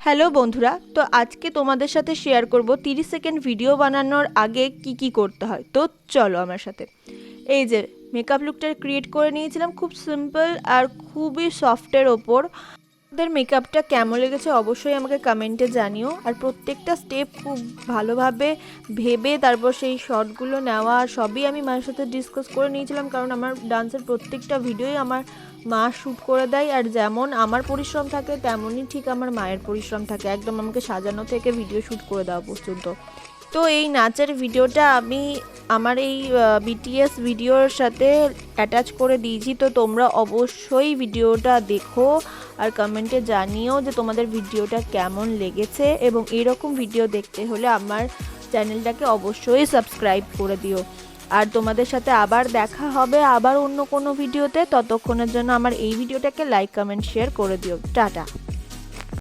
Hello বন্ধুরা, তো আজকে তোমাদের সাথে শেয়ার করব 30 সেকেন্ড ভিডিও বানানোর আগে কি করতে হয়। তো চলো আমার সাথে। এই যে মেকআপ লুকটা ক্রিয়েট করে নিয়েছিলাম খুব সিম্পল আর খুবই সফটের ওপর। তোমাদের মেকআপটা কেমন লেগেছে অবশ্যই আমাকে কমেন্টে জানিও। আর প্রত্যেকটা স্টেপ খুব ভালোভাবে ভেবে তারপর সেই শটগুলো নেওয়া সবই আমি মায়ের সাথে ডিসকাস করে নিয়েছিলাম, কারণ আমার ডান্সের প্রত্যেকটা ভিডিওই আমার মা শ্যুট করে দেয়। আর যেমন আমার পরিশ্রম থাকে তেমনই ঠিক আমার মায়ের পরিশ্রম থাকে, একদম আমাকে সাজানো থেকে ভিডিও শ্যুট করে দেওয়া পর্যন্ত। তো এই নাচের ভিডিওটা আমি আমার এই বিটিএস ভিডিওর সাথে অ্যাটাচ করে দিয়েছি, তো তোমরা অবশ্যই ভিডিওটা দেখো আর কমেন্টে জানিও যে তোমাদের ভিডিওটা কেমন লেগেছে। এবং এরকম ভিডিও দেখতে হলে আমার চ্যানেলটাকে অবশ্যই সাবস্ক্রাইব করে দিও। আর তোমাদের সাথে আবার দেখা হবে আবার অন্য কোনো ভিডিওতে। ততক্ষণের জন্য আমার এই ভিডিওটাকে লাইক কমেন্ট শেয়ার করে দিও। টাটা।